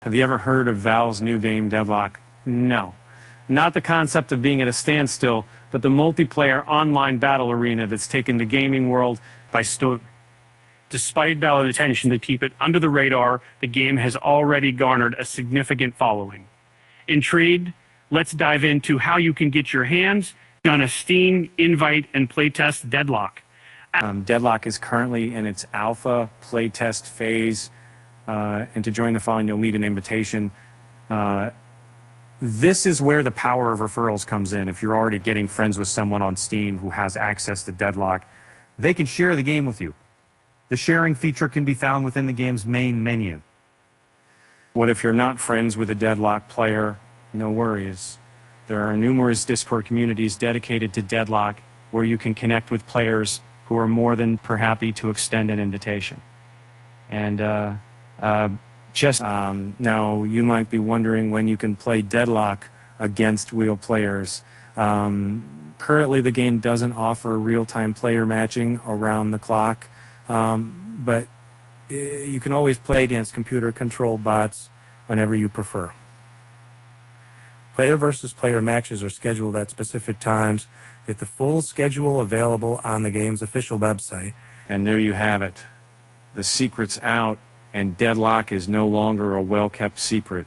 Have you ever heard of Valve's new game, Deadlock? No. Not the concept of being at a standstill, but the multiplayer online battle arena that's taken the gaming world by storm. Despite Valve's attention to keep it under the radar, the game has already garnered a significant following. Intrigued? Let's dive into how you can get your hands on a Steam invite and playtest Deadlock. Deadlock is currently in its alpha playtest phase, and to join the following, you'll need an invitation. This is where the power of referrals comes in. If you're already getting friends with someone on Steam who has access to Deadlock, they can share the game with you. The sharing feature can be found within the game's main menu. What if you're not friends with a Deadlock player? No worries. There are numerous Discord communities dedicated to Deadlock where you can connect with players who are more than happy to extend an invitation. And now you might be wondering when you can play Deadlock against real players. Currently the game doesn't offer real-time player matching around the clock, but you can always play against computer-controlled bots whenever you prefer. Player versus player matches are scheduled at specific times, with the full schedule available on the game's official website. And there you have it. The secret's out, and Deadlock is no longer a well-kept secret.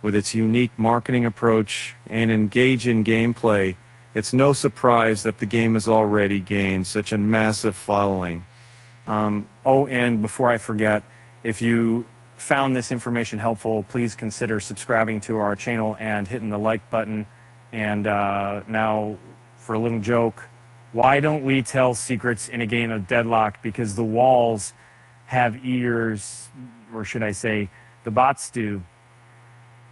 With its unique marketing approach and engaging gameplay, it's no surprise that the game has already gained such a massive following. Oh, and before I forget, if you found this information helpful, please consider subscribing to our channel and hitting the like button. And now, for a little joke, why don't we tell secrets in a game of Deadlock? Because the walls have ears, or should I say, the bots do.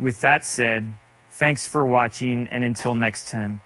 With that said, thanks for watching, and until next time.